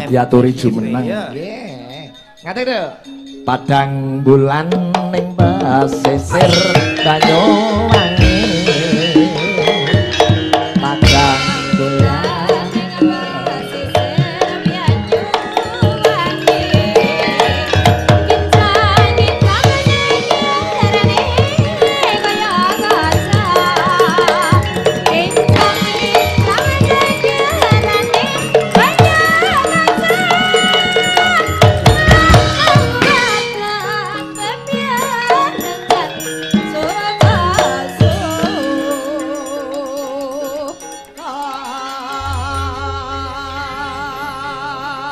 diaturi jumeneng. Nggih. Ngaten lho. Padang bulan ning pesisir Banyuwangi. Padang bulan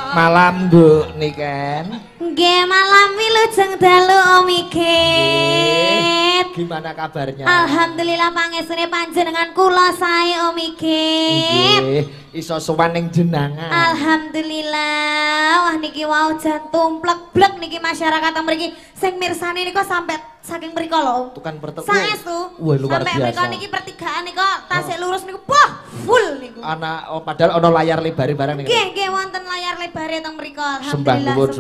malam Bu Niken. Nggih malam wilujeng dalu Om Igit. Gimana kabarnya? Alhamdulillah pangesune panjenengan kula sae Om Igit. Nggih, iso sowan ning jenengan. Alhamdulillah. Wah niki wau jan tumplek-blek niki masyarakat mriki sing mirsani niku sampai saking mriko lho. Tukan pertemu. Saestu. Wah luar sampai biasa. mriko niki pertigaan niku tasik lurus niku full niku. Padahal ono layar lebar barang niku. Nggih wonten layar lebar teng mriko. Sembah nuwun.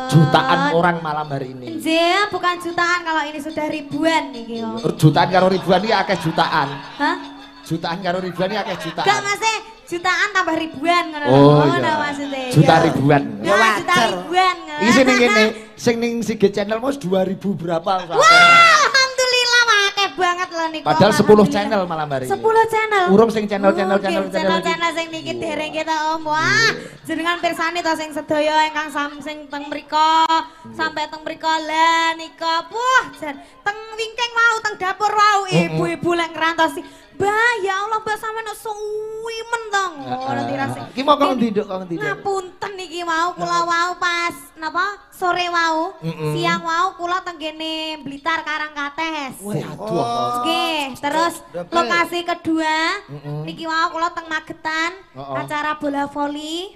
Jutaan orang malam hari ini. Nggih, bukan jutaan kalau ini sudah ribuan niki kok. Jutaan karo ribuan iki akeh jutaan. Hah? Jutaan karo ribuan iki akeh jutaan. Gak Mas, jutaan tambah ribuan ngono lho. Oh, Ngono iya. maksudnya. Juta ribuan. Ya juta ribuan. Iki sing ning kene, sing ning Sigit Channel mos 2000 berapa? Wah, alhamdulillah akeh banget loh niku. Padahal 10 channel malam hari ini. 10 channel. Urung sing channel channel sing niki dereng kita Om. Wah, jenengan pirsani to sing sedaya ingkang sing teng mriko sampai teng mriko lah nika. Wah, jan teng wingking mau teng dapur wau ibu-ibu lek ngrantosi. Mbah, ya Allah mbah sampeyan suwimen to. Ngono dirasik. Ki mau kok ndinduk kok ndinduk. Ngapunten niki mau kula wau pas napa sore wau, siang wau kula teng kene Blitar Karangkates. Waduh. Nggih, terus lokasi kedua niki wau kula teng Magetan, acara bola voli.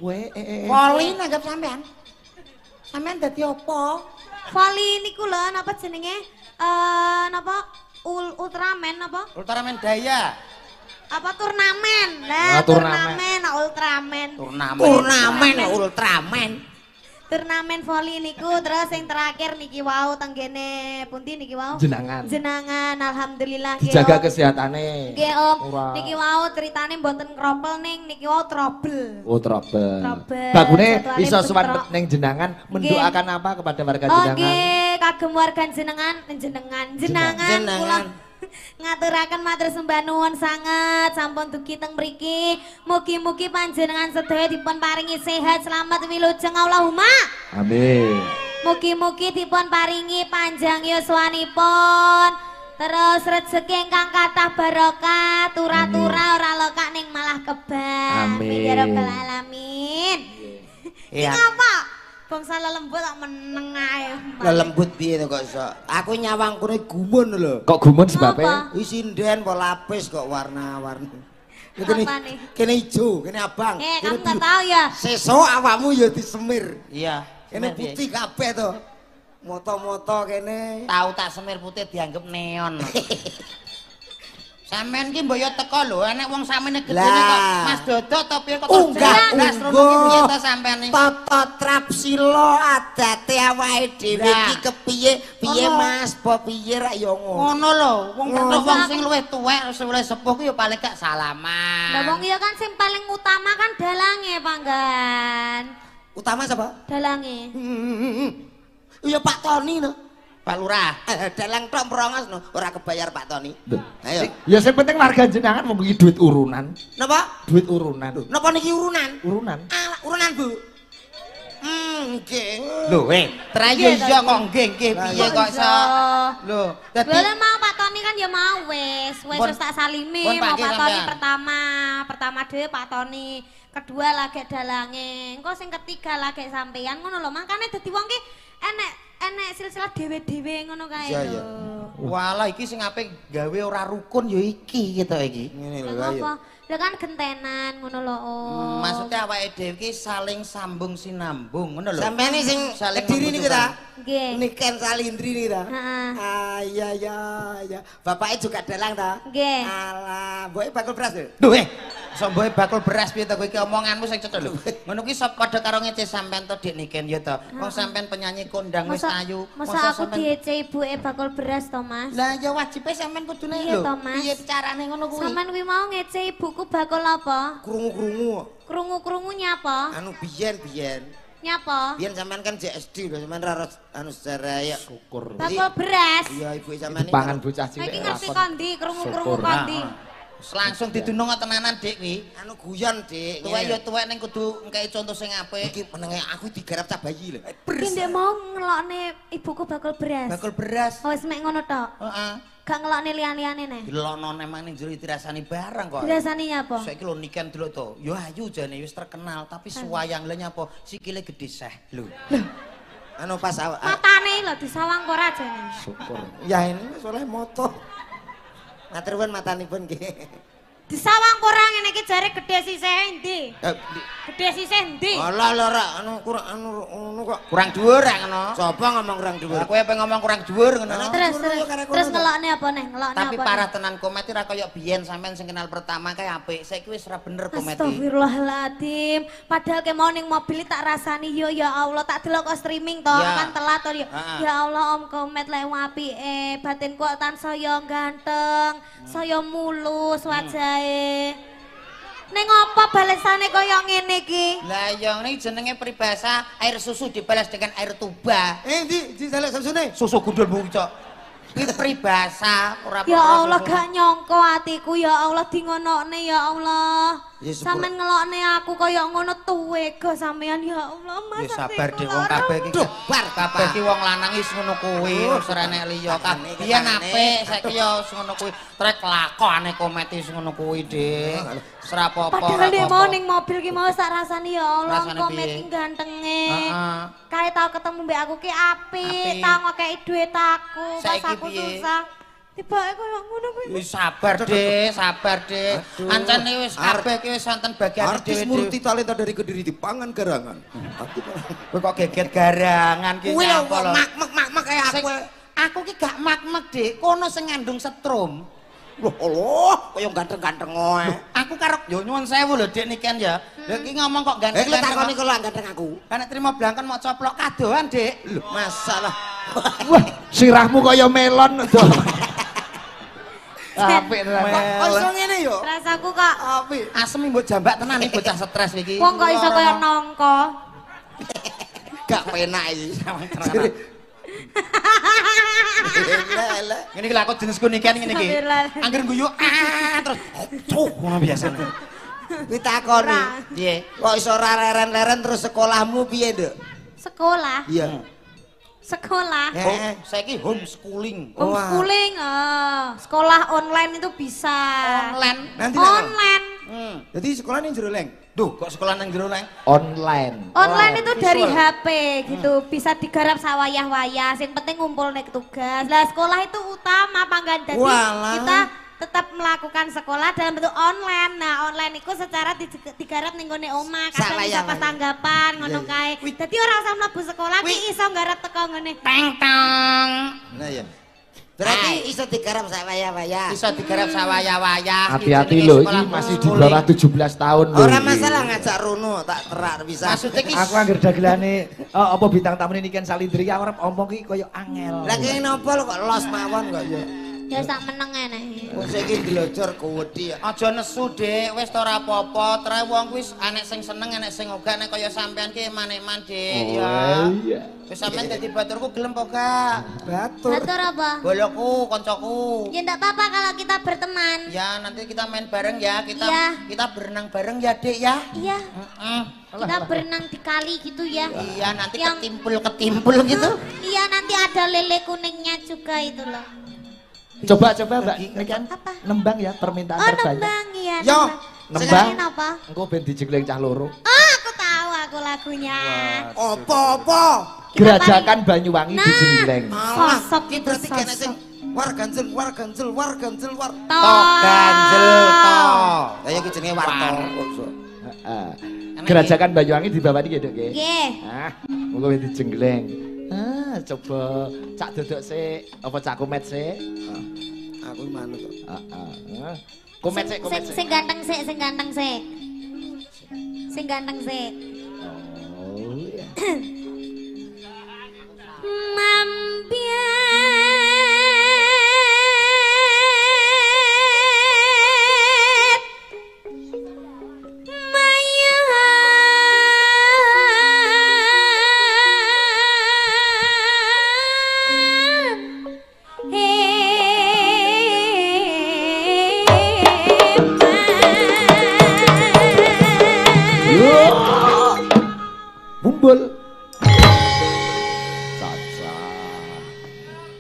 Voli nanggap sampean. Sampean dadi apa? Voli niku lho napa jenenge? Napa Ultraman apa? Ultraman Daya. Apa turnamen? Lah, turnamen Ultraman. Ultraman. Turnamen voli niku terus yang terakhir niki wau tenggene pundi niki wau? Jenangan alhamdulillah dijaga kesehatane. Nggih Om. Niki wau ceritane mboten kropel ning niki wau trouble. Oh, trouble. Bagune iso sowan ning jenangan mendoakan apa kepada warga jenangan? Nggih, kagem warga jenengan kula ngaturaken matur sembah nuwun sanget sampun dugi teng mriki. Mugi-mugi panjenengan sedaya dipun paringi sehat selamat wilujeng Allahumma. Amin. Mugi-mugi dipun paringi panjang yuswanipun. Terus rezeki ingkang kathah barokah, tura-tura ora lokak ning malah kebak. Amin. Ya rabbal alamin. Iki apa? Bangsa lelembut tak meneng ae. Lelembut piye to kok iso? Aku nyawang kene gumun lho. Kok gumun sebabe? Wis sinden apa lapis kok warna-warni. Kene ijo, kene abang. Kamu gak tahu ya? Sesuk awakmu ya disemir. Iya. Kene putih kabeh to. Moto-moto kene. Tahu tak semir putih dianggap neon. Sampeyan ki mbok yo teko lho, enek wong samene gedene kok Mas Dodo to piye kok jelas piye to sampeyan iki. Tata trapsila adate awake dhewe iki kepiye? Piye Mas? Apa piye rak yo ngono. Ngono lho, wong sing luwih tuwek luwih sepuh ki yo paling gak salaman. Lah wong iya kan sing paling utama kan dalange, Panggan. Utama sapa? Dalange. Iya Pak Toni no. Pak Lurah. Dalang tok merongos no, ora kebayar Pak Toni. Ayo. Ya sing penting warga jenengan wong iki duit urunan. Napa? Duit urunan. Napa niki urunan? Urunan. Alah, urunan Bu. Nggih. Lho, trayo iya kok nggih piye kok iso. Lho, dadi mau Pak Toni kan ya mau wis tak salimi mau Pak Toni pertama dhewe Pak Toni, kedua lagi dalange, engko sing ketiga lagi sampean ngono lho. Makane dadi wong ki enek silsilah dhewe-dhewe ngono kae lho. Walah iki sing apik gawe ora rukun ya iki gitu iki. Ngene lho ayo. Lah kan gentenan ngono lho Om. Maksudnya awake dhewe iki saling sambung sinambung ngono lho. Sampeyan sing Kediri niku ta? Nggih. Niken Salindri niku ta? Heeh. Iya ya. Bapaknya juga dalang ta? Nggih. Alah, mboke bakul beras lho. Duh Somboe bakul beras piye to kowe iki omonganmu sing cetha lho. Ngono kuwi padha karo ngece sampean to Dik Niken ya to. Wong sampean penyanyi kondang wis ayu. Masa aku diece ibuke bakul beras to, Mas? Lah ya wajibe sampean kudune lho. Piye carane ngono kuwi? Sampean kuwi mau ngece ibuku bakul apa? Krungu-krungu. Krungu-krungu nyapa? Anu biyen. Nyapa? Biyen sampean kan JSD lho, sampean ra anu sejarah ya. Syukur. Bakul beras. Iya, ibu sampean Pangan bocah cilik. Iki ngerti kondi, krungu-krungu kondi. Langsung didunung tenanan Dik kuwi. Anu guyon, Dik. Tuwek ya tuwek ning kudu ngkei contoh sing apik. Iki menenge aku digarap cah bayi lho. Iki ndek mau ngelokne ibuku bakul beras. Bakul beras. Oh, wis mek ngono tok. Heeh. Gak ngelokne liyan-liyane ne. Dilono emang ning jero dirasani barang kok. Dirasani nyapa? Saiki lho Niken delok to. Ya ayu jane wis terkenal, tapi suwayang lho nyapa sikile gede seh lho. Anu pas Matane lho disawang kok ora jane. Syukur. ya ini wis oleh moto. Matur nuwun matanipun nggih. Disawang kok ora ngene iki jare gede sisih endi? Gede sisih endi? Alah lho ra anu kurang anu ngono kok. Kurang dhuwur ra ngono. Sapa ngomong kurang dhuwur? Kowe apa ngomong kurang dhuwur ngono. Terus ngelokne apa neh? Ngelokne apa? Tapi parah tenan komedi ra kaya biyen sampean sing kenal pertama kae apik. Saiki wis ra bener komedi. Astagfirullahaladzim. Padahal ke mau ning mobil tak rasani yo ya Allah tak delok kok streaming to kan telat to yo. Ya Allah Om Komet lek apike batinku kok tansaya ganteng, saya mulus wajahe. Ning apa balesane kaya ngene iki? Lah ya ini jenenge peribahasa air susu dibalas dengan air tuba. Ndi disalek susune? Susu gundul bu cok. Ini peribahasa ora Ya Allah gak nyangka atiku ya Allah di ngonokne ya Allah. Sampeyan ngelokne aku kaya ngono tuwega sampeyan ya Allah Mas. Ya sabar Dik wong kabeh iki. Bar Kabeh iki wong lanang wis ngono kuwi, wis ora enek liya. Biyen apik saiki ya wis ngono kuwi. Trek lakone komedi wis ngono kuwi Dik. Ora apa-apa. Padahal dia mau ning mobil ki mau sak rasani ya Allah Rasane komet piye? ki gantenge. Heeh. Kae tau ketemu mbek aku ki apik, tau ngekeki dhuwit aku pas Saiki aku piye? susah. Tibake koyo ngono kuwi. Wis sabar Dik, sabar Dik. Ancene wis kabeh ki wis wonten bagian Artis dhewe-dhewe. multi talenta dari Kediri dipangan garangan. Kowe kok geget garangan ki Kuwi lho nyapa kok lho. mak kaya aku. Aku ki gak mak-mak Dik, kono sing ngandung setrum. Loh Allah, kaya ganteng-ganteng oe. Aku karo yo nyuwun sewu lho Dik niken ya. Lha iki ngomong kok Eh ganteng. lek takoni kok ganteng aku. Kan nek trimo blangkon mau coplok kadoan Dik. Lho, masalah. Wah, sirahmu kaya melon to. Apik tenan. Kok iso ngene yo? Rasaku kok Apik. Asem mbok jambak tenan iki bocah stres iki. wong kok iso kaya nangka. Gak penak iki. Lele. Ngene iki lha kok jenisku niken ngene iki. Angger guyu terus ngono biasa. Kuwi takoni. Piye? Kok iso ora leren-leren terus sekolahmu piye, Nduk? Sekolah. Iya. Sekolah. Saiki homeschooling. Homeschooling, sekolah online itu bisa. Online. Nanti Online. Jadi sekolah ning jero leng. Duh, kok sekolah nang jero Leng? Online. Online itu dari HP gitu, bisa digarap sawayah-wayah. Yang penting ngumpul nek tugas. Lah sekolah itu utama panggan. Jadi kita tetap melakukan sekolah dalam bentuk online. Nah, online itu secara digarap ning gone omah, kadang bisa pas tanggapan ngono kae. Dadi ora usah mlebu sekolah ki iso nggarap teko ngene. Teng-teng. Nah ya. Berarti iso digarap sawayah-wayah. Bisa digarap sawayah-wayah. Hati-hati lho, ini masih di bawah 17 tahun lho. Ora masalah ngajak Runo tak terak bisa. Maksudnya ki Aku anggere dagelane apa bintang tamu ini kan Salindri arep omong ki kaya angel. Lah kene napa lho kok los mawon kok ya. Ya sak meneng ngene. Wong iki dilojor kewedi ya. aja nesu Dik, wis ora apa-apa. Tre wong kuwi enek sing seneng, enek sing ora. Nek kaya sampean ki manik-man Dik, ya. Iya. Wis sampean dadi baturku gelem apa gak? Batur. Batur apa? Boloku, koncoku. Ya enggak apa-apa kalau kita berteman. Ya, nanti kita main bareng ya. Iya. Kita berenang bareng ya, Dik ya. Iya. Kita berenang di kali gitu ya. Iya, nanti Yang- ketimpul gitu. Iya nanti ada lele kuningnya juga itu loh. Coba Mbak, ini kan Apa? nembang ya permintaan Oh terbanyak. nembang iya. Yo, Nembang. Selain apa? Engko ben dijegleng cah loro. Oh aku tahu aku lagunya. Apa-apa. Gerajakan Banyuwangi Nah. dijegleng. Alah, Sosok iki itu berarti kene sosok. sing war ganjel war ganjel war ganjel war. Tok ganjel tok. Lah ya iki jenenge warto. Heeh. Gerajakan Banyuwangi di bawah iki, Dok, nggih. Nggih. Ah, engko ben dijegleng. Coba cak dodok sik, apa cak kumet sik? Aku manut kok. Heeh. Komet sik, komet Sing ganteng sik, sing ganteng sik. Sing ganteng sik. Oh iya. Bumbul. Caca.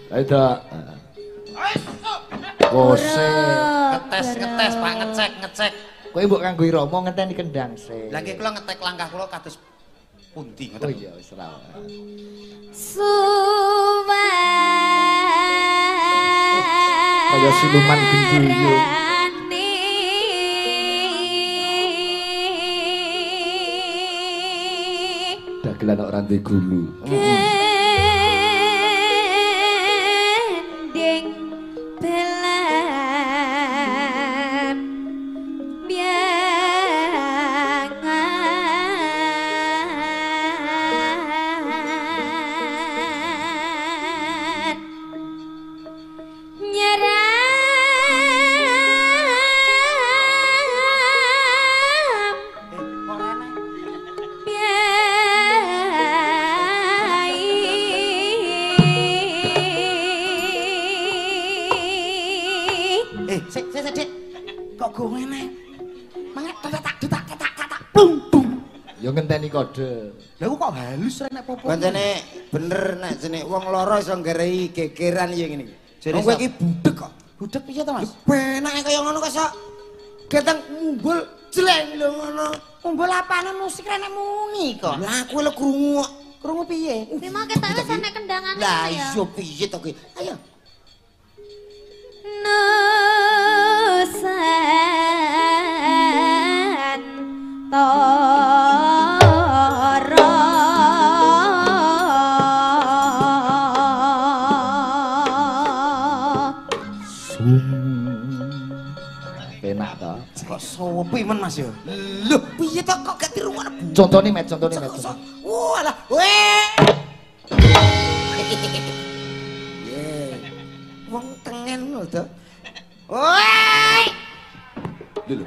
Aida. Kose. Ngetes Pak, ngecek. Kowe mbok kanggo irama ngenteni kendang sik. Lah nggih kula ngetek langkah kula kados pundi ngoten. Oh iya wis ra. Kaya siluman gendruwo. Dagelan ora duwe gulu. Gending belan biangan nyeram Sik Dik. Kok go ngene? Mangat tak bung bung. Ya ngenteni kode. Lha kok halus rek nek popo. Pancene bener nek jenenge wong lara iso nggarehi gegeran ya ngene iki. Jare Wong kowe iki budhek kok. Budhek piye to, Mas? Penake kaya ngono kok sok geteng mumbul jleng lho ngono. Umbul apane musik rek nek muni kok. Lah aku lho krungu. Krungu piye? Ki mau ketok wis ana kendangane Lah ya. iya piye to ki? Ayo. Nusantara Penak to. Kok sopi men Mas ya? Lho piye to kok gak dirungokno? Contone met, contone met. Walah, weh. Wong tengen lho to. Woi. Lho.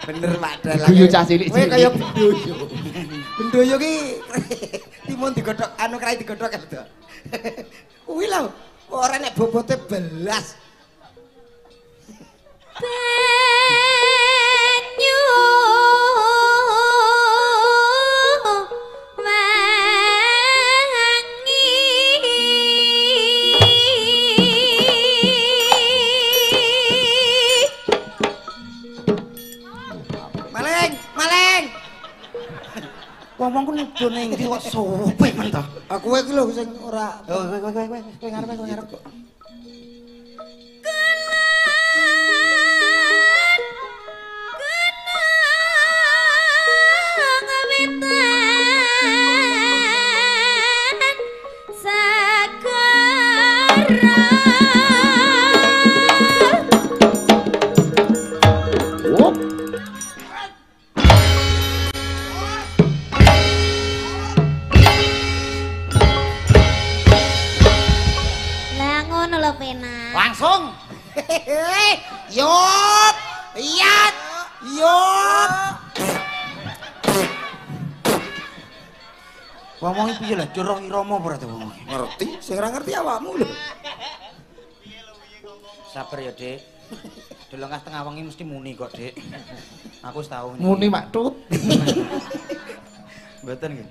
Bener Pak Dalang. Guyu cah cilik. Kowe kaya bendoyo. Bendoyo ki timun digodhog anu krai digodhog kan to. Kuwi lho, ora nek bobote belas. Banyu Maling, maling. Ngomong ku nudo ning ndi kok sopi men to? Aku iki lho sing ora Oh, kowe ngarep kok. Langsung. Yop! Iyat! Yop! Ngomongi piye lah, curang irama apa ora to ngomongi? Ngerti, sing ora ngerti awakmu lho. Sabar ya, Dik. Delengah tengah wengi mesti muni kok, Dik. Aku wis tau. Muni Mak Tut. Mboten nggih.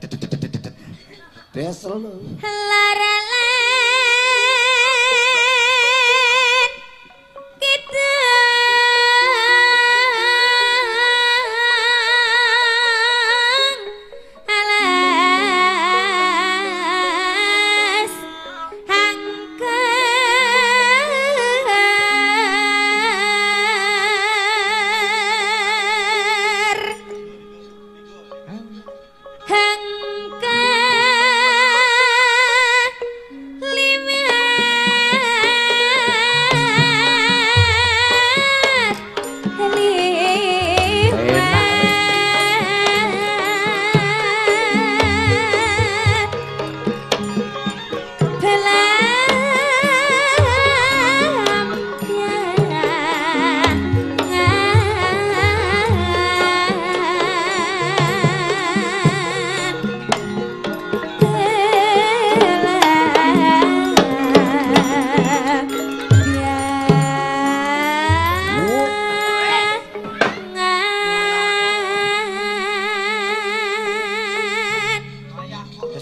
Desel lho. Laralan kita alas hangkar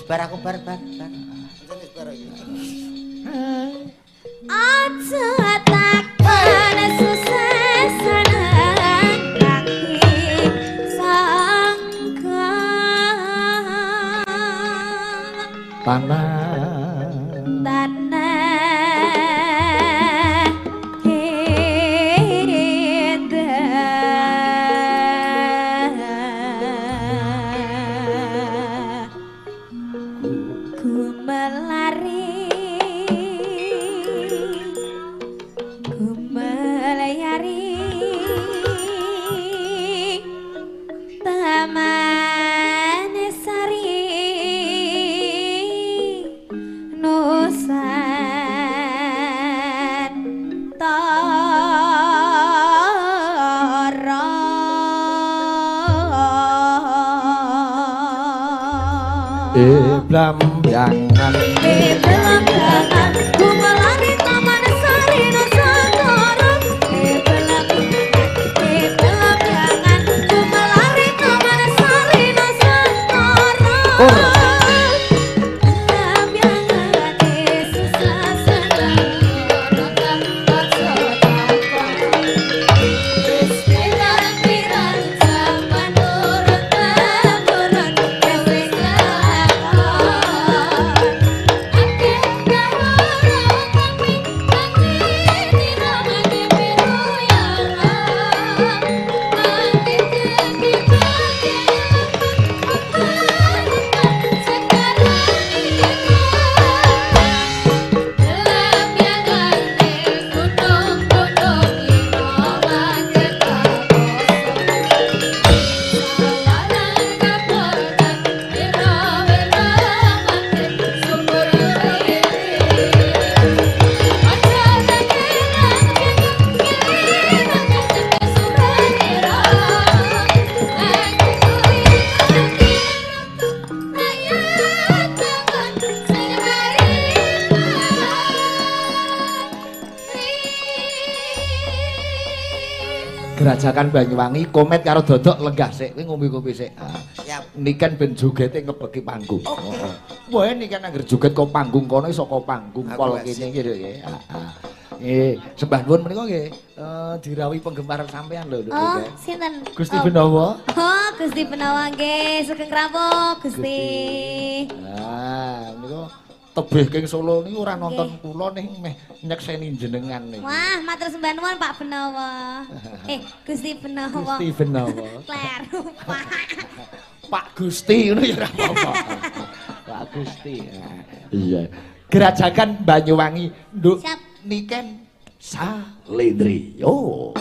bar aku bar. Wis bar iki. Aja takkan susah senang kaki sangka tanah Blambangan blambangan ku melani taman sari Nusantara blambangan ku melani taman sari Nusantara blambangan susah senang pirang-pirang zaman turun Gerajakan Banyuwangi komet karo dodok lenggah sik kowe ngombe kopi sik. Siap. Niken ben jogete ngebeki panggung. Wae niken angger joget kok panggung kono saka panggung pol kene iki lho nggih. Nggih, sembah nuwun menika nggih dirawuhi penggemar sampean lho. Oh, sinten? Gusti Benawa. Oh, Gusti Benawa nggih, sugeng rawuh Gusti. Menika tebih king Solo niku ora nonton kula ning meh nyekseni jenengan niku. Wah, matur sembah nuwun Pak Benawa. Gusti Benawa. Gusti Benawa. Kleru, Pak. Pak Gusti ngono ya ora apa-apa. Pak Gusti. Iya. Gerajakan Banyuwangi nduk niken Salendriyo.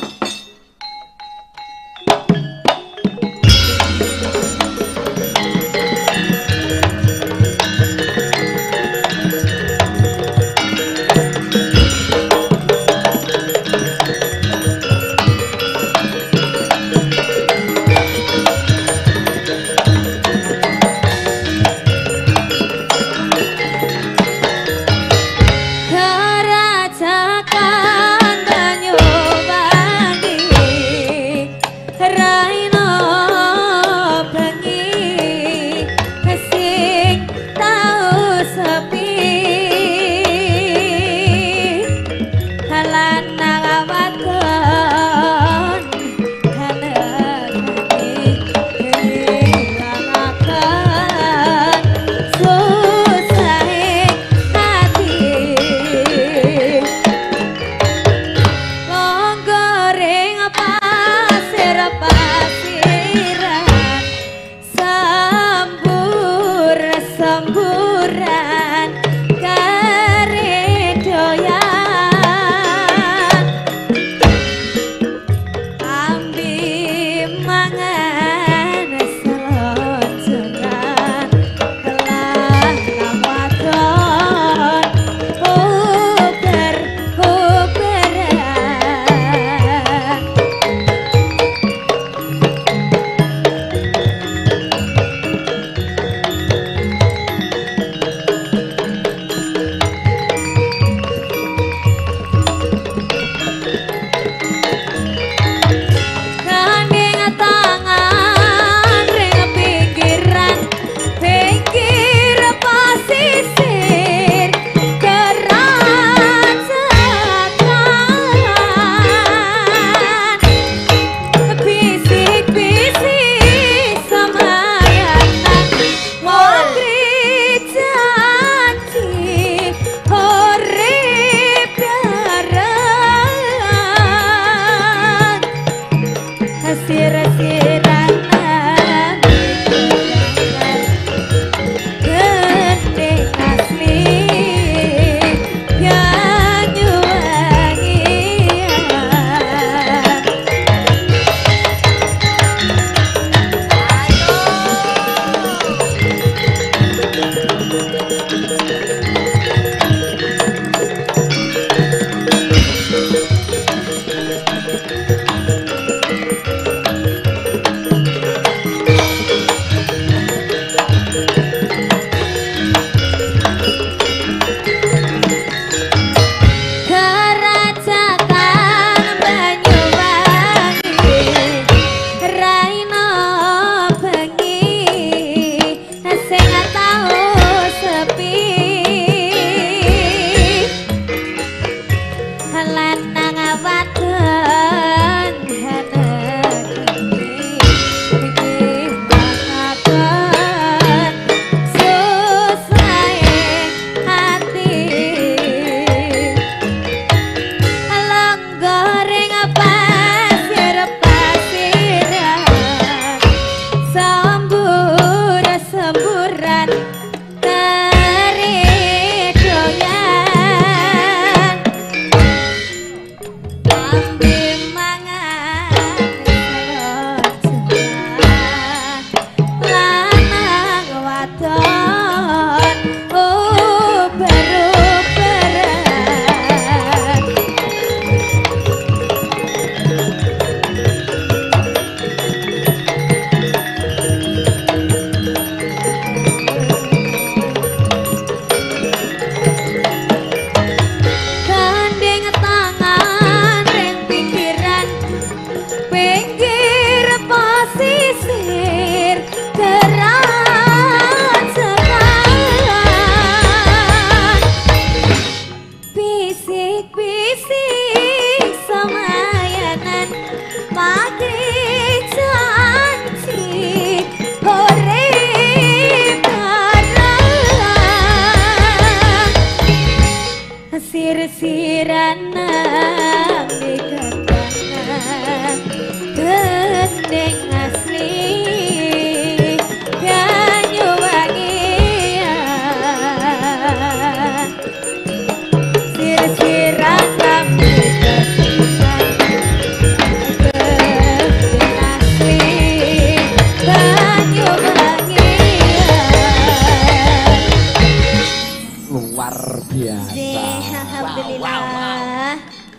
biasa. Alhamdulillah.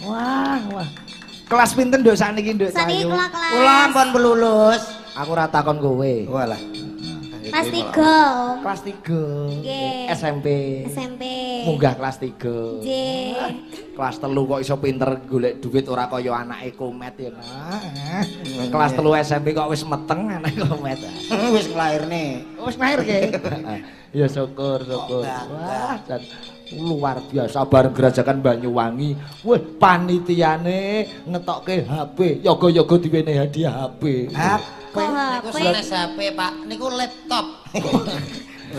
Wah. Kelas pinten nduk sakniki nduk Saniki Cahayu? kula kelas. Kula ampun pelulus. Aku ora takon kowe. Walah. Kelas 3. Kelas 3. Nggih. SMP. SMP. Munggah kelas 3. Nggih. Kelas 3 kok iso pinter golek duit ora kaya anake Komet ya. Kelas 3 SMP kok wis meteng anake Komet. Wis nglairne. Wis lahir ke? Ya syukur. Wah, dan luar biasa bareng gerajakan Banyuwangi. Wih, panitiane ngetokke HP. Yoga-yoga diwene hadiah HP. Kok Niku HP? sanes HP, Pak. Niku laptop.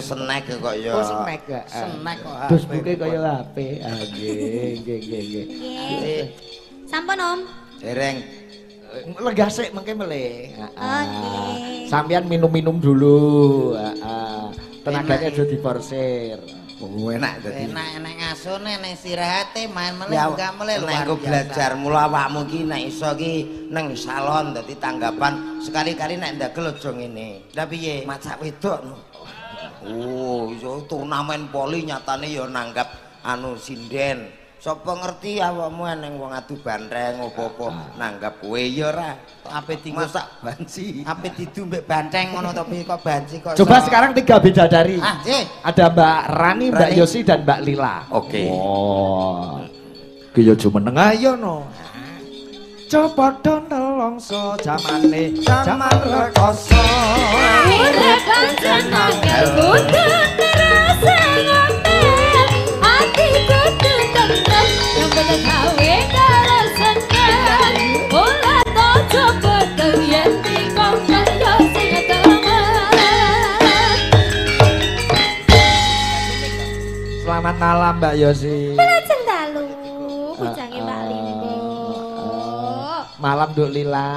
Snack kok ya. Oh, snack ya. Snack kok HP. Facebooke kaya HP. Ah, nggih. Nggih. Sampun Om. Dereng. Lega sik mengke meleh. Oke. Sampeyan minum-minum dulu. Tenaganya aja diporsir. Oh, enak dadi. Enak ngasune nek istirahate main meleh Ya, enggak meleh nek aku belajar mula awakmu ki nek iso ki nang salon dadi tanggapan sekali-kali nek ndagel aja ngene. Lah piye? Macak wedok no. Oh, iso turnamen poli nyatane ya nanggap anu sinden. Sapa ngerti awakmu eneng wong adu bantreng apa-apa nanggap kowe ya ora. Ape tinggo Masak banci. ape didu mbek banteng ngono to piye kok banci kok. Coba iso- sekarang 3 bidadari. Ah, nggih. Ada Mbak Rani, Mbak Rani. Yosi dan Mbak Lila. Oke. Oh. Ki yo aja meneng ayo no. Coba don nelongso jamane jaman rekoso. Urip pancen angel kudu terasa ngomel ati kudu tentrem yang bener gawe karo seneng ora to coba yen dikongkon yo sing temen. Selamat malam Mbak Yosi. Lajeng dalu bujange Mbak Limbo. Malam Duk Lila.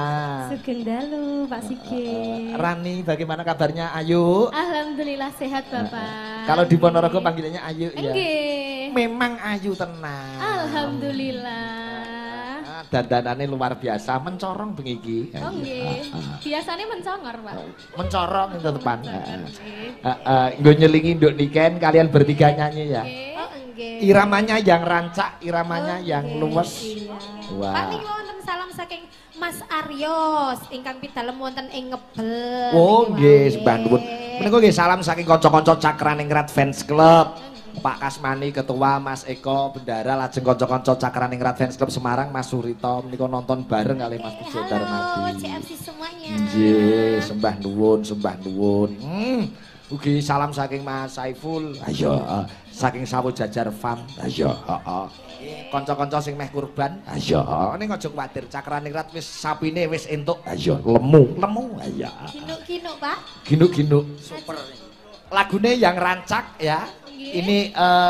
Sugeng dalu Pak Sigit. Rani, bagaimana kabarnya Ayu? Alhamdulillah sehat Bapak. Kalau di Ponorogo panggilannya Ayu ya. Nggih. Memang Ayu tenang. Alhamdulillah. Dandanane luar biasa, mencorong bengi iki. Oh nggih. Biasanya mencongor, Pak. Mencorong itu depan. Nggih. Nggo nyelingi Nduk Niken kalian bertiga nyanyi ya. Nggih. Oh nggih. Iramanya yang rancak, iramanya yang Oke, luwes. iya. Wah. Pak niki wonten salam saking Mas Aryos ingkang pidalem wonten ing Ngebel. Oh Niki nggih, wau. sembah nuwun. Menika nggih salam saking kanca-kanca Cakraningrat Fans Club. Pak Kasmani Ketua, Mas Eko Bendara, lajeng kanca-kanca Cakraningrat Fans Club Semarang, Mas Surito menika nonton bareng kali Mas Pujo Halo Darmadi. CFC semuanya. Nggih, sembah nuwun, sembah nuwun. Ugi salam saking Mas Saiful. Ayo, saking Sawu Jajar Farm. Ayo, heeh. Kanca-kanca sing meh kurban. Ayo, ning aja kuwatir, Cakraningrat wis sapine wis entuk. Ayo, lemu. Ayo. Kinuk-kinuk Pak. Ginuk-ginuk. Super. Lagune yang rancak ya. Nggih. Ini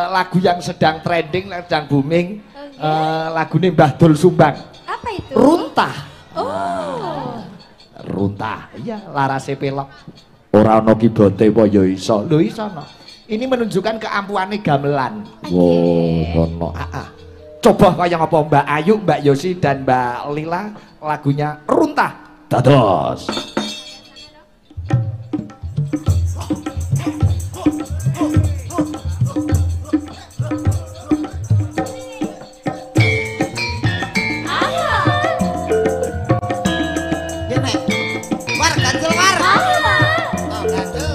lagu yang sedang trending, sedang booming. Nggih. Lagune Mbah Dul Sumbang. Apa itu? Runtah. Oh. Runtah. Iya, larase pelok. Ora ana kibote apa ya iso. Lho iso no. Ini menunjukkan keampuane gamelan. Wow, ono. Coba kaya ngapa Mbak Ayu, Mbak Yosi dan Mbak Lila lagunya Runtah. Dados. Nek. War ganjel war. Oh, ganjel.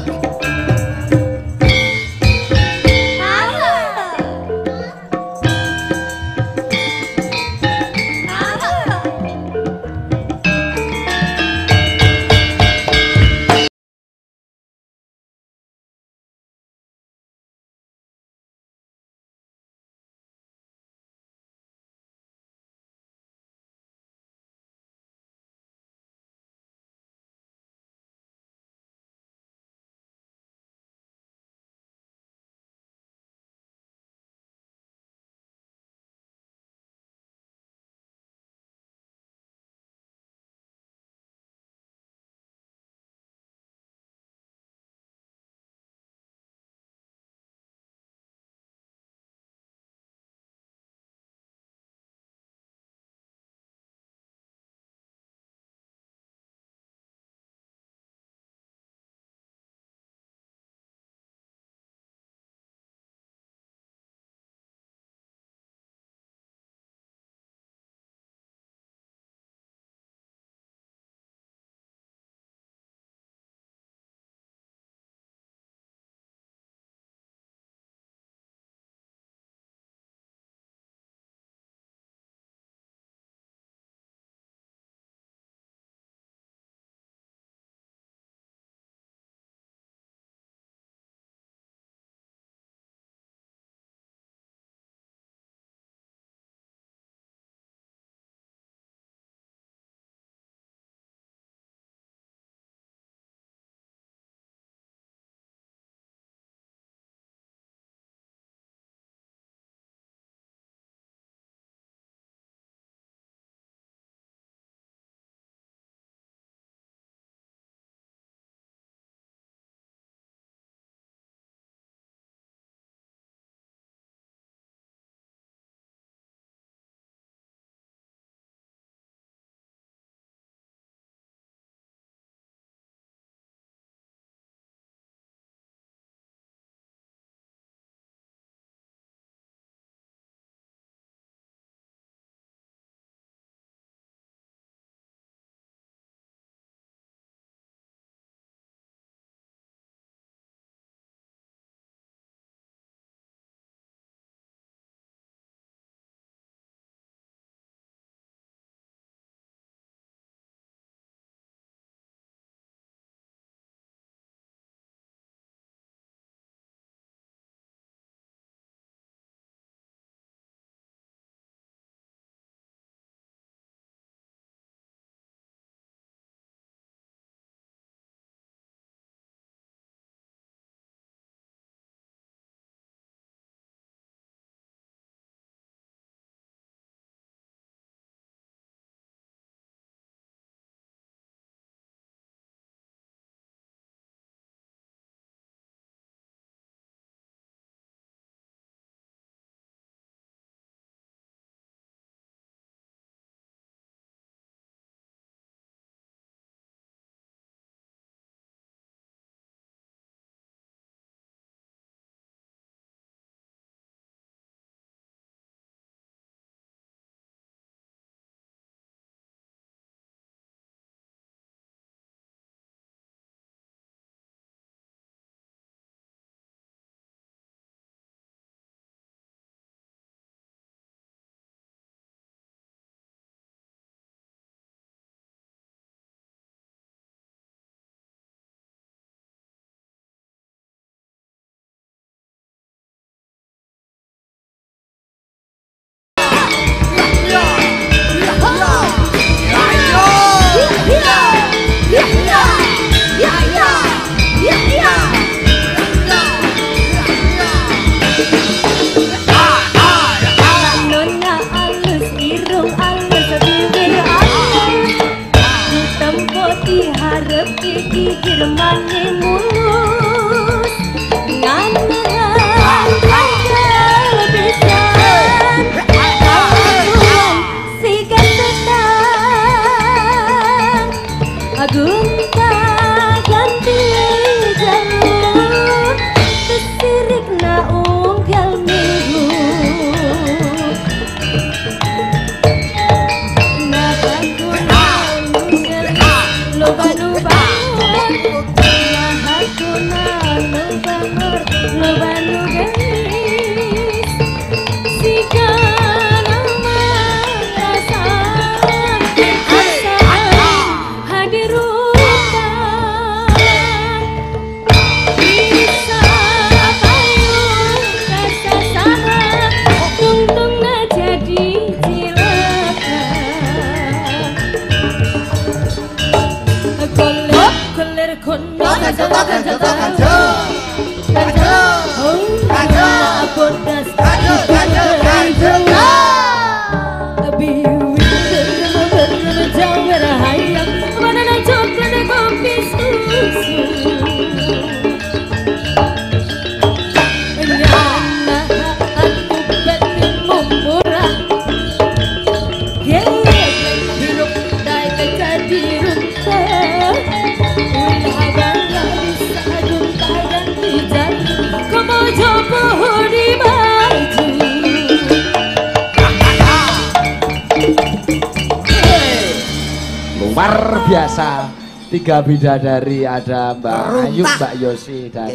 Luar biasa. 3 bidadari, ada Mbak Ayu, Mbak Yosi dan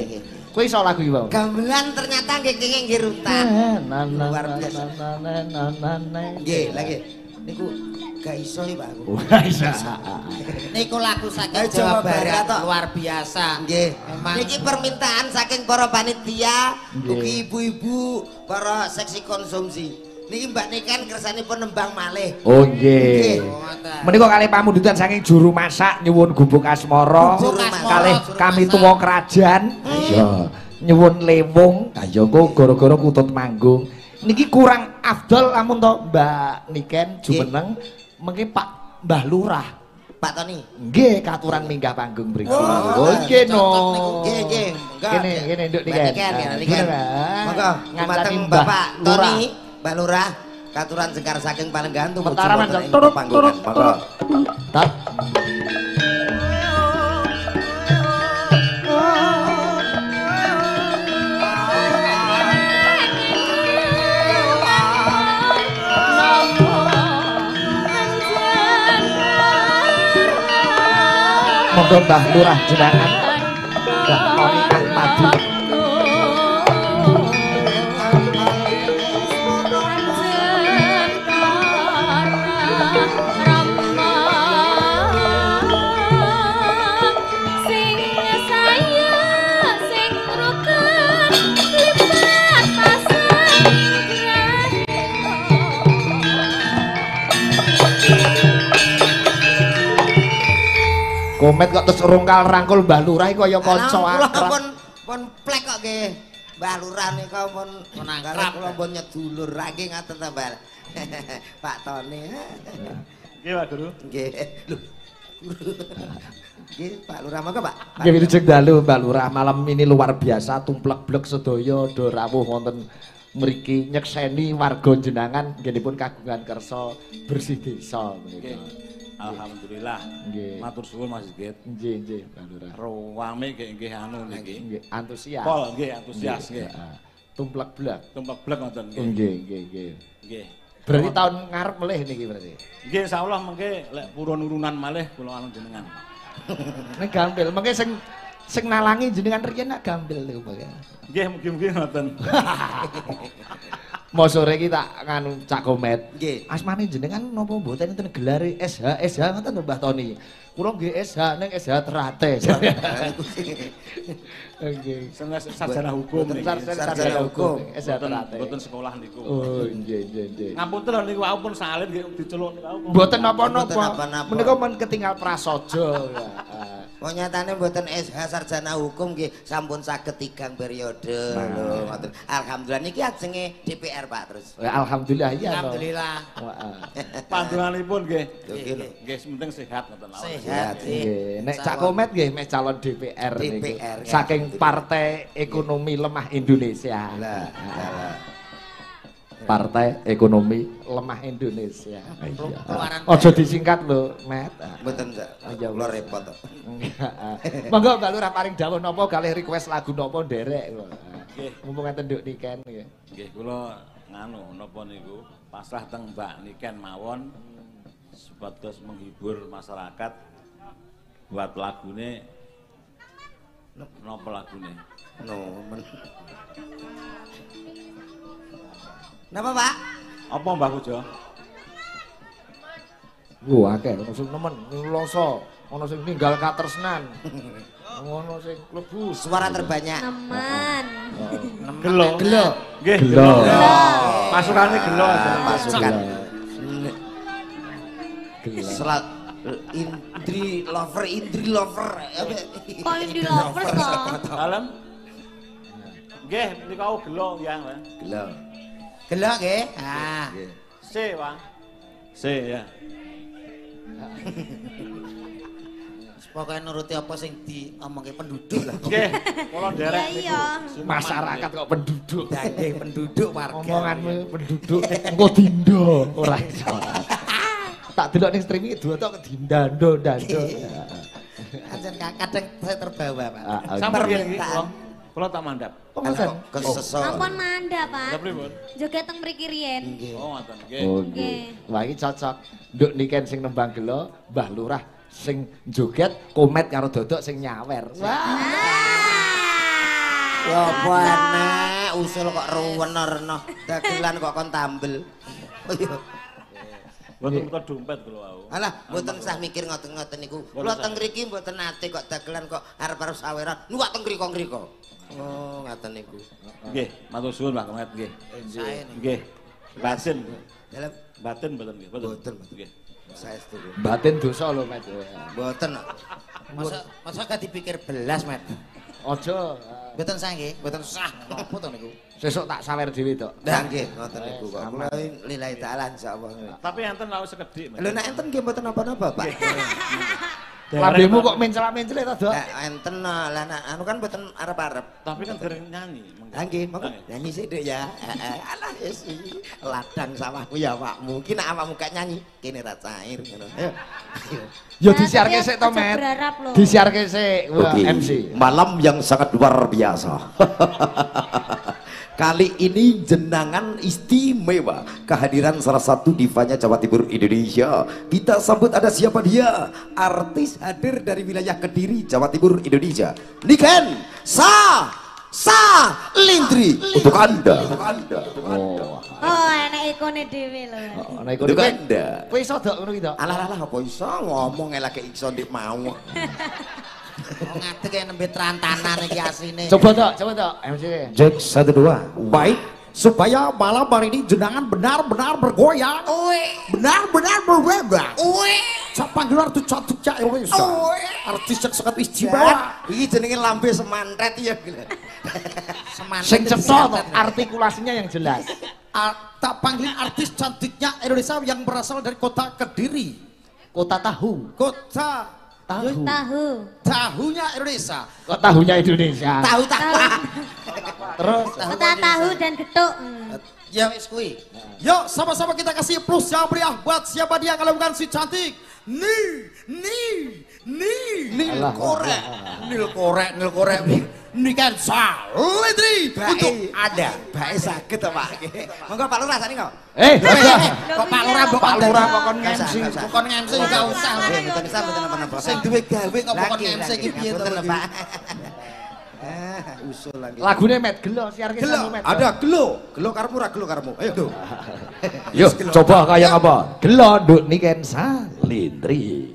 kowe iso lagu iki, Bang? Gamelan ternyata nggih runtah. Luar biasa. Nggih, lagi. Niku gak iso iki, Pak. Ora iso. Niku lagu saking Jawa Barat luar biasa. Nggih. Memang Niki permintaan saking para panitia, ugi ibu-ibu, para seksi konsumsi. Niki Mbak Niken kersanipun nembang malih. Oh nggih. Menika kalih pamundutan saking juru masak nyuwun gubuk asmara, kalih kami tuwa kerajaan. Iya. Nyuwun lewung. Ha ya kok gara-gara kutut manggung. Niki kurang afdol lamun to Mbak Niken jumeneng mengki Pak Mbah Lurah. Pak Tony. Nggih, katuran minggah panggung mriki. Oh nggih no. Nggih. Kene nduk Niken. Monggo dumateng Bapak Tony, Mbak Lurah, katuran sekar saking Palenggan tumuju wonten ing panggungan. Monggo. Tat. Monggo Mbah Lurah jenengan. Mbah Tony Ahmadi. Komet kok terus rungkal rangkul Mbah Lurah iki kaya kanca akrab. Pun plek kok nggih. Mbah Lurah nika pun akrab kula pun nyedulur nggih ngaten ta, Mbak. Pak Tony. Nggih, Pak Guru. Nggih. Lho. Nggih, Pak Lurah monggo, Pak. Nggih wilujeng dalu Mbah Lurah, malam ini luar biasa tumplek-blek sedaya do rawuh wonten mriki nyekseni warga jenengan nggihipun kagungan kersa bersih desa menika. Alhamdulillah. Nggih. Matur suwun Mas Sigit. Nggih, Mbah Lurah. Ruwame nggih anu niki. Nggih, antusias. Pol nggih antusias nggih. Tumplek-blek. Tumplek-blek ngoten nggih. Nggih. Nggih. Berarti tahun ngarep melih niki berarti. Nggih insyaallah mengke lek purun urunan malih kula anu jenengan. Nek gampil, mengke sing nalangi jenengan riyen nak gampil niku, Pak. Nggih, mugi-mugi ngoten. Mau sore iki tak nganu Cak Komet. Nggih. Asmane jenengan napa mboten enten gelare SH ngoten lho Mbah Tony. Kula nggih SH ning SH Terate. Nggih. Sarjana hukum niki. Sarjana hukum SH Terate. Mboten sekolah niku. Oh, nggih. Ngapunten lho niku pun salin nggih diceluk niku. Mboten napa-napa. Menika men ketinggal prasaja ya. Wong nyatane mboten SH sarjana hukum nggih sampun saged 3 periode lho ngoten. Alhamdulillah niki ajenge DPR Pak terus. Alhamdulillah iya. Alhamdulillah. Panjenenganipun nggih. Nggih Penting sehat ngoten mawon. Sehat. Nggih, nek Cak Komet nggih meh calon DPR niku. DPR, ya. Saking Partai Ekonomi Lemah Indonesia. Lah. Partai Ekonomi Lemah Indonesia. Aja disingkat lho, Met. Mboten Ya kula repot to. Monggo Mbak Lurah paring dawuh napa kalih request lagu napa nderek. Nggih. Mumpung enten nduk Niken nggih. Nggih, kula nganu napa niku pasrah teng Mbak Niken mawon supados menghibur masyarakat buat lagune Napa lagune? Nomen. Napa, Pak? Apa Mbah Kujo? Wah, akeh ono sing nemen, loso, ono sing ninggal katresnan. Ono sing klebu. Suara terbanyak. Nemen. Gelo. Gelo. Nggih, Gelo. Pasukane gelo aja. Pasukan. Gelo. Selat Indri lover. Kok Indri lovers kok? Dalem. Nggih, menika gelo ya, Pak. Gelo. Gelo nggih. Ah. Se, Pak. Se ya. Pokoknya nuruti apa sing diomongke penduduk lah. Nggih, kula nderek Iya, niku. Masyarakat kok penduduk. Daging penduduk warga. Omonganmu penduduk engko dindo ora iso. Tak delok ning streaming dua tok dindando dando. Anjen kadang saya terbawa, Pak. Sampun nggih kula tak mandap. Pengasan. Kesesor. ampun manda, Pak. Lha pripun? Joget teng mriki riyen. Oh, ngoten nggih. Oh nggih. Wah iki cocok. Nduk niken sing nembang gelo, Mbah Lurah sing joget komet karo dodok sing nyawer. Wah. Ya apa enak usul kok ruwen-reno. Dagelan kok kon tambel. Mboten kok dompet kula wau. Alah, mboten usah mikir ngoten-ngoten niku. Kula teng mriki mboten nate kok dagelan kok arep-arep saweran. Nuwak teng mriko-mriko. Oh, ngaten niku. Nggih, matur suwun Pak Kemet nggih. Sae niku. Nggih. Batin. Dalam Batin mboten nggih, mboten. Mboten. Nggih. saestu. Batin dosa lho, Met. Mboten. Masa gak dipikir belas, Met. Aja. Mboten sah nggih, mboten sah. Apa to niku? Sesuk tak sawer dhewe tok. Lah nggih, ngoten niku kok. Kula lillahi taala insyaallah. Tapi enten lawu sekedhik, Mas. Lho nek enten nggih mboten napa-napa, Pak. Lambemu kok mencela-mencela to, Dok? Enten lah anu kan mboten arep-arep. Tapi kan dereng nyanyi. Lah nggih, monggo nyanyi sithik ya. Alah wis ladang sawahku ya Pakmu. Ki nek awakmu gak nyanyi, kene ra cair ngono. Ayo. Yo disiarke sik to, Met. Disiarke sik MC. Malam yang sangat luar biasa. Kali ini jenangan istimewa kehadiran salah satu divanya Jawa Timur Indonesia. Kita sambut ada siapa dia? Artis hadir dari wilayah Kediri, Jawa Timur Indonesia. Niken Lindri untuk Anda. Oh. Oh, enek ikone dhewe lho. Ana iku Untuk Anda. kowe iso Dok ngono ki, Dok? Alah apa iso ngomong elake iso ndik mau. Oh ngadeg kaya nembe trantanan iki asline. Coba Dok, MC. Jack 1 2. Baik, supaya malam hari ini jenangan benar-benar bergoyang. Benar-benar bergoyang. Siapa panggilan artis cantiknya Indonesia. Artis yang sangat istimewa. Iki jenenge lambe semantret ya. Semangat. Sing cetha to, artikulasinya yang jelas. Tak panggilin artis cantiknya Indonesia yang berasal dari kota Kediri. Kota tahu. Kota tahunya Indonesia. Kok tahunya Indonesia. Tahu. Terus Kota tahu dan getuk. Ya wis kuwi. Yuk sama-sama kita kasih plus yang meriah buat siapa dia kalau bukan si cantik. Nil korek. Niken Lindri untuk ada. Bae saged to, Pak. Monggo Pak Lurah sani kok. Kok Pak Lurah Pak Lurah kok kon Nggak usah, MC. nggak usah. Bukan MC enggak usah. Mboten usah mboten napa-napa. Sing duwe gawe kok pokon MC iki piye to, Mboten, Pak. Usul lagi. Lagune Met gelo siarke gelo. sama Met. Ada gelo karmu ra gelo karmu. Ayo tuh. Yuk coba kayak apa? Gelo nduk Niken Lindri.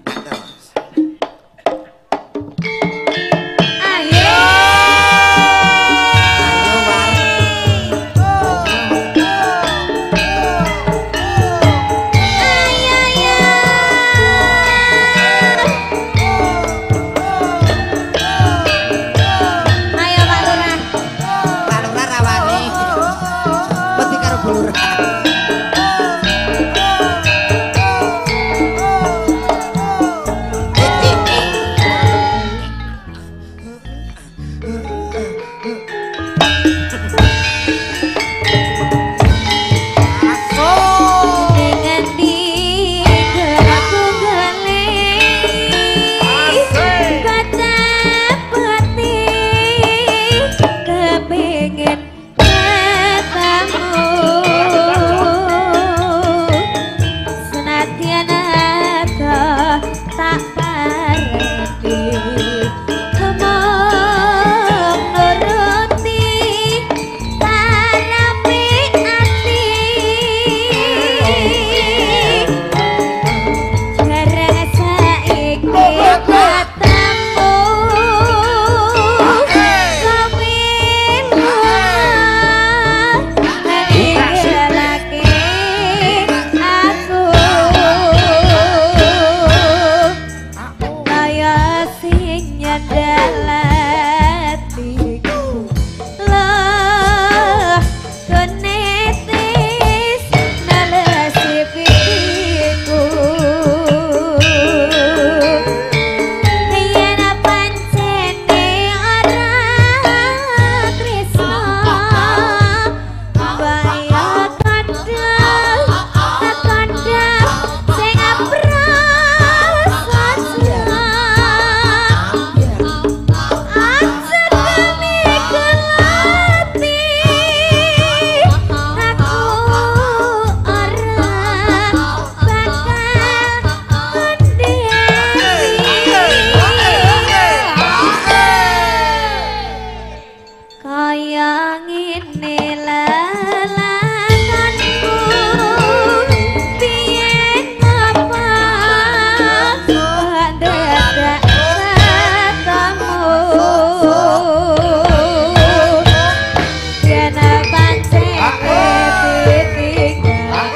kaya ngene lelakanku piye apa dadak ketemu yen pancen ditinggal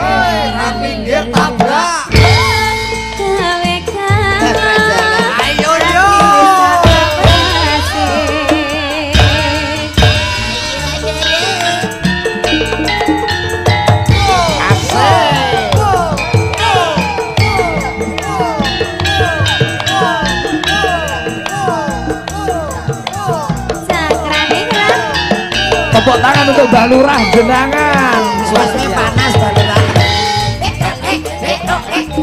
pinggir tabrak gawe kangen ayo yo Tepuk tangan untuk Mbak Lurah jenangan. suasananya panas banget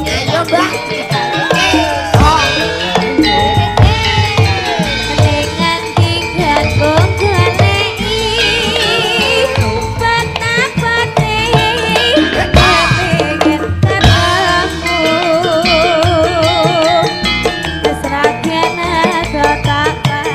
ayo mbak dengan tiga goleki betapa pengen ketemu keseragan ada tak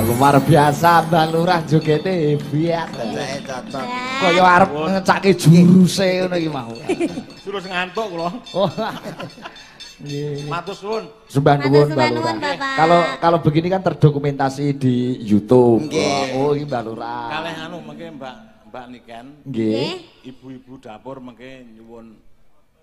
luar biasa Mbak Lurah jogete hebat. saya cocok Kaya arep ngecake juruse ngono iki mau. Terus ngantuk kula. Oh. Nggih. Matur suwun. Sembah nuwun Mbak Matur Lurah. suwun, Bapak. Kalau begini kan terdokumentasi di YouTube. Nggih. Oh, iki Mbak Lurah. Kalih anu mengke Mbak Niken, Nggih. ibu-ibu dapur mengke nyuwun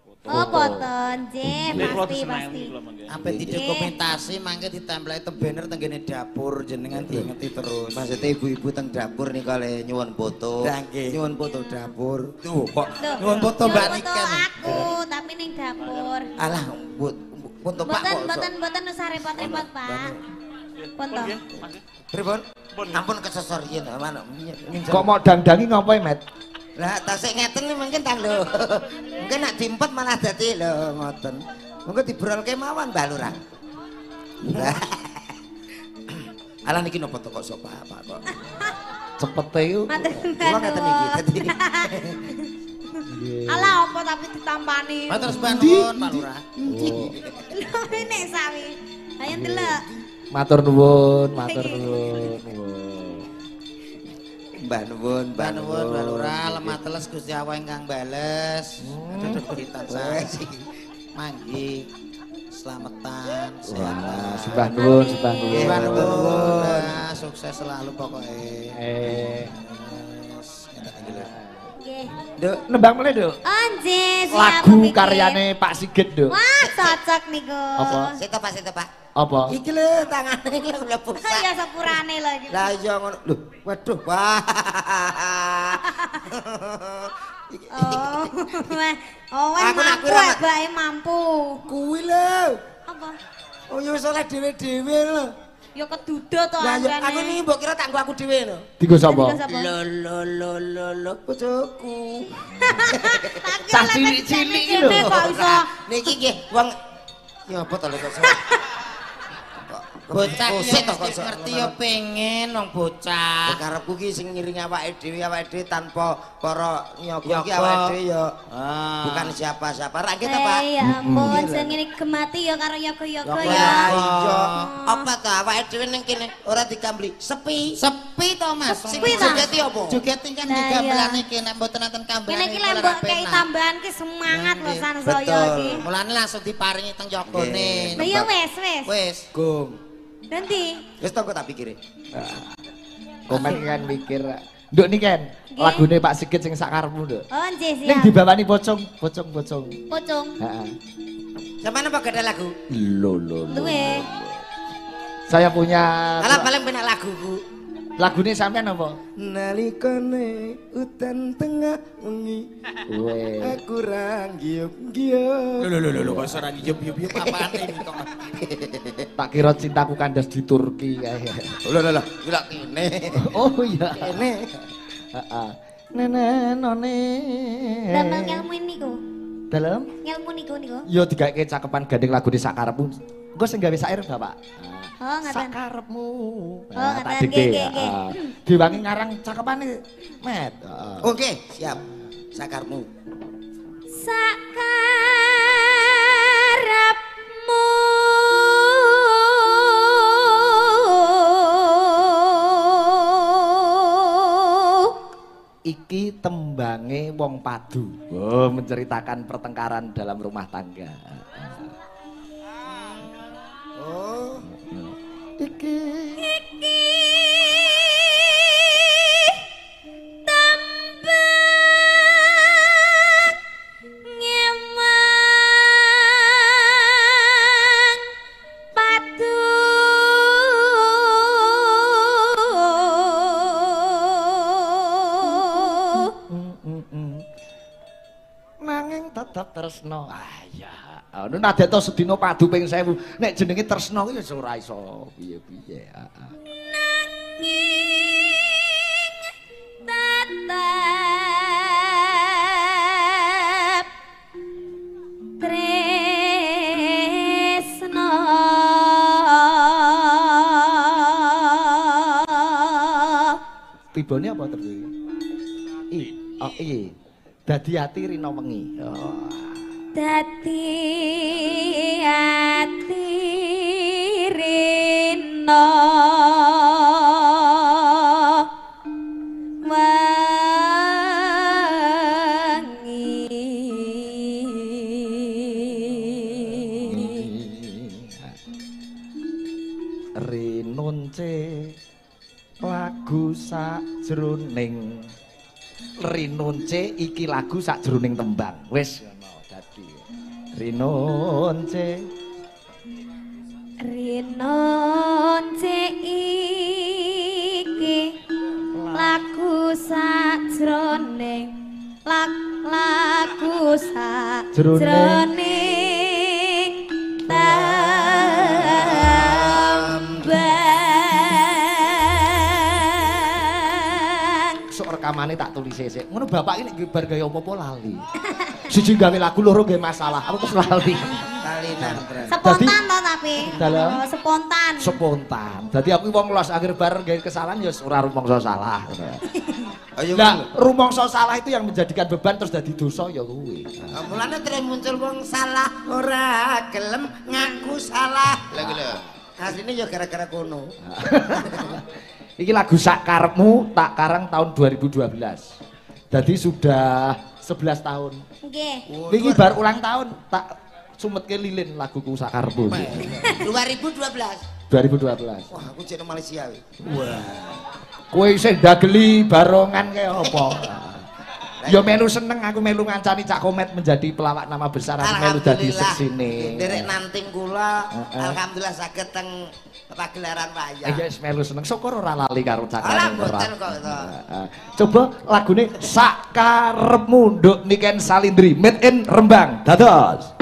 foto. Oh, foto nggih, Ini kula pasti diseneni pasti. kula mengke. apa didokumentasi mangke ditempelke te banner tenggene dapur jenengan diingeti terus maksudnya ibu-ibu teng dapur nih kale nyuwun foto nyuwun foto dapur tuh kok nyuwun foto mbak Niken Foto aku, tapi ning dapur. alah foto pak kok Mboten usah repot-repot, Pak. Foto. pripun ampun kesesor yen mana Kok mau dangdangi ngapain, Met? lah tasik ngeten nih mungkin tak lho mungkin nak diempet malah dadi lho ngoten mungkin dibrolke mawon Mbak Lurah alah niki nopo kok sok Pak kok Cepete yo. Matur kula ngeten iki dadi Alah apa tapi ditampani. matur sembah nuwun Pak Lurah Lho nek sawi. Ayo ndelok. Matur nuwun, matur nuwun. Mbah nuwun Mbah Lurah lemah teles Gusti Allah ingkang bales. Kita manggi slametan Wah, sembah nuwun, sembah nuwun. Mbah nuwun. Sukses selalu pokoknya. Nggih. Nduk, nembang meneh, Nduk. Oh nggih, siap Lagu kepikir. karyane Pak Sigit, Nduk. Wah, cocok niku. Apa? Sito Pak. Apa? Iki lho tangane iki lho mlebu. Ya sepurane lho iki. Lah iya ngono. Lho, waduh. Wah. Oh, Aku nak mampu, kira, Mak. bae mampu. Kuwi lho. Apa? Oh yo soleh dhewe-dhewe lho. Ya keduduk to Lah yo ambene. aku niki mbok kira tak nggo aku dhewe lho. Digo sapa? Lho bojoku. Cah cilik-cilik iki lho. Kok iso Niki nggih wong ya apa to lho kok. Bocah Kusik iki to kok ngerti ya pengen wong bocah. Karepku ki sing ngiringi awake dhewe tanpa para nyoba ki awake dhewe ya bukan siapa-siapa. Ra nggih ta, Pak? Ya ampun, sing ngene gemati ya karo yoga-yoga Ya ya. iya. Apa to awake dhewe ning kene ora dikambli sepi. Sepi to Mas. Sepi ta? Jogeti apa? Joget kan digamelan iki nek mboten enten kambahan. Kene iki lembok kei tambahan ki semangat lho san saya iki. Mulane langsung diparingi teng yogane. Lah ya wis. Wis. Gong. Nanti. Wis to kok tak pikire. Komen kan mikir. Nduk niki kan lagune Pak Sigit sing sakarepmu, Nduk. Oh nggih Ning siap. dibawani pocong. Pocong. Heeh. Sampeyan apa gede lagu? Lho. Duwe. Saya punya Alah paling penak laguku. lagune sampean apa? Nalikane udan tengah wengi Weh. aku ra ngiyup-ngiyup. Lho kok ora ngiyup-ngiyup apaan iki kok. Tak kira cintaku kandas di Turki kae. Lho, gila kene. Oh iya. Kene. Heeh. Nenenone. Damel ngelmu niku. Dalem? Ngelmu niku. Yo digawe cakepan gandeng lagune sakarepmu. Engko sing gawe sair Bapak. Oh ngaten. Sakarepmu. Oh, Tak ngaten, dikte. nggih. Diwangi ngarang cakepane Met. Heeh. Oke, siap. Sakarmu. Sakarepmu Iki tembange wong padu. Oh, menceritakan pertengkaran dalam rumah tangga. Oh, Iki tembang ngemang padu nanging tetep tresno. Ah ya. Anu nadekno sedina padu ping 1000. Nek jenenge tresno kuwi wis ora iso piye-piye. Heeh. tetep tresno Tibane apa terus? Oh iya. Dadi ati rina wengi. Oh. dadi ati rina Rinunce lagu sajroning Rinunce iki lagu sajroning tembang. Wis ngono dadi. Rinunce iki lagu sajroning lagu sajroning tembang. sok rekamane tak tulis sik. Ngono bapak ini bar gaya apa-apa lali. Siji gawe lagu loro gawe masalah. Aku terus lali. Kalinan. Spontan toh tapi. Dalam? Oh, spontan. Spontan. Dadi aku wong los akhir bar gawe kesalahan ya ora rumangsa salah. Ayo. Lah, rumangsa salah itu yang menjadikan beban terus dadi dosa ya kuwi. Mulane terus muncul wong salah ora gelem ngaku salah. Lagi lho. Asline ya gara-gara kono. Iki lagu Sakarepmu tak karang tahun 2012. Jadi sudah 11 tahun. Nggih. Iki bar ulang tahun tak sumetke lilin laguku Sakarepmu. 2012. 2012. Wah, aku jeneng Malaysia wih. Kowe isih ndageli barongan kaya apa? Ya melu seneng aku melu ngancani Cak Komet menjadi pelawak nama besar aku melu dadi seksine. Derek nanting kula alhamdulillah saged teng pagelaran wayang. Iya wis melu seneng syukur ora lali karo Cak Ora Komet. mboten kok to. Coba lagune Sakarepmu Nduk Niken Salindri made in Rembang. Dados.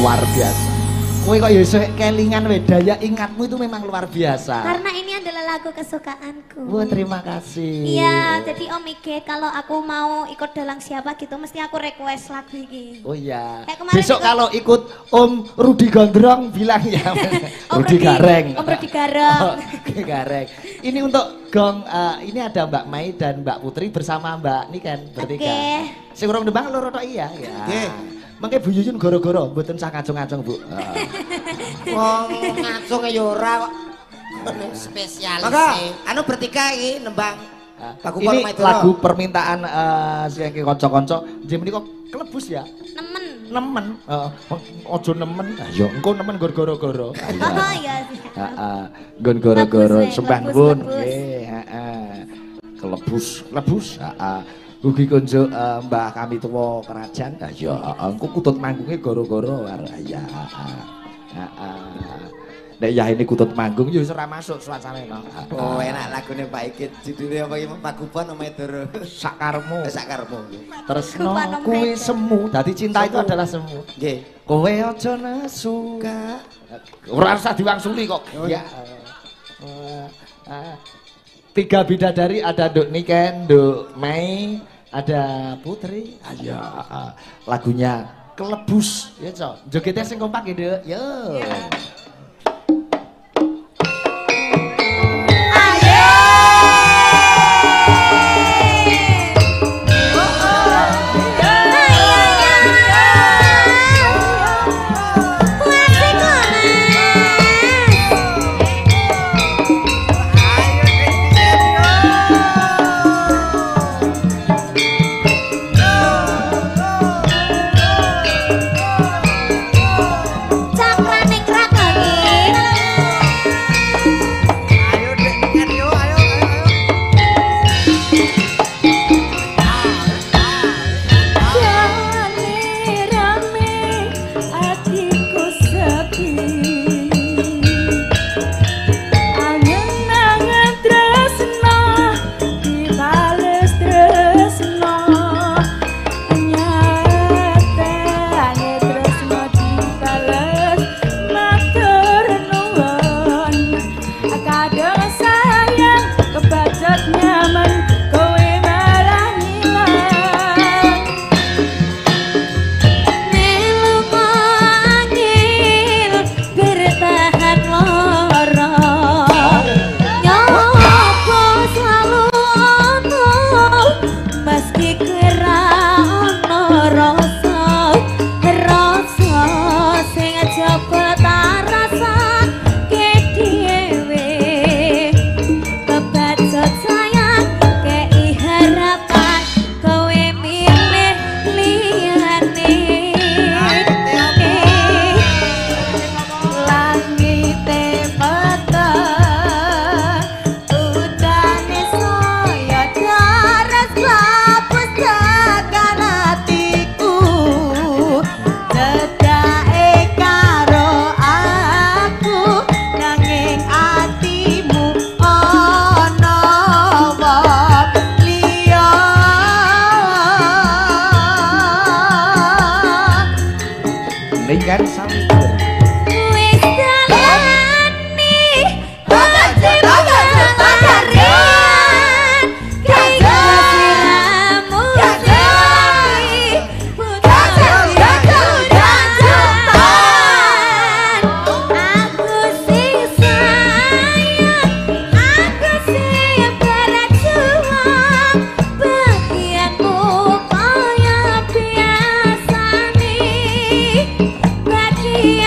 luar biasa. Kowe kok ya iso kelingan wedaya ingatmu itu memang luar biasa. Karena ini adalah lagu kesukaanku. Wah, terima kasih. Iya, jadi Om Ige kalau aku mau ikut dalang siapa gitu mesti aku request lagu ini. Oh iya. juga... Besok kalau ikut Om Rudi Gondrong bilang ya. Rudi Gareng. Om Rudi Gareng. Oh, Gareng. Ini untuk gong ini ada Mbak Mai dan Mbak Putri bersama Mbak Niken bertiga. Oke. Sing urung nembang loro tok iya. Nggih. Mangke Bu Yuyun goro-goro mboten sak ngacung-ngacung, Bu. Wong ngacung ya ora kok. Spesialis. Maka anu bertiga iki nembang lagu ini Maidoro. lagu permintaan sing kanca-kanca nggih menika kelebus ya. Nemen. Ojo nemen. Ayo engko nemen goro-goro. Oh iya. Heeh. Nggon goro-goro sembah nuwun. Nggih, heeh. Kelebus, heeh. Ugi konjuk Mbah kami tuwa kerajaan. Ya engko kutut manggungnya goro-goro karo ya. Nek ya ini kutut manggung ya ora masuk suasane no. Oh enak lagune Pak Ikit. Judulnya apa iki? Paguban Maidoro. Sakarmu. Sakarmu. Tresno kuwi semu. Dadi cinta itu adalah semu. Nggih. Kowe aja nesu. Ora usah diwangsuli kok. Ya. 3 bidadari ada Nduk Niken, Nduk Mei, ada Putri. Ayo. Lagunya Kelebus. Ya, Cok. Jogetnya sing kompak ya, Nduk. Yo. Bagi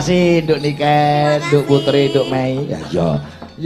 kasih Nduk Niken, Nduk Putri, Nduk Mei. Ya yo.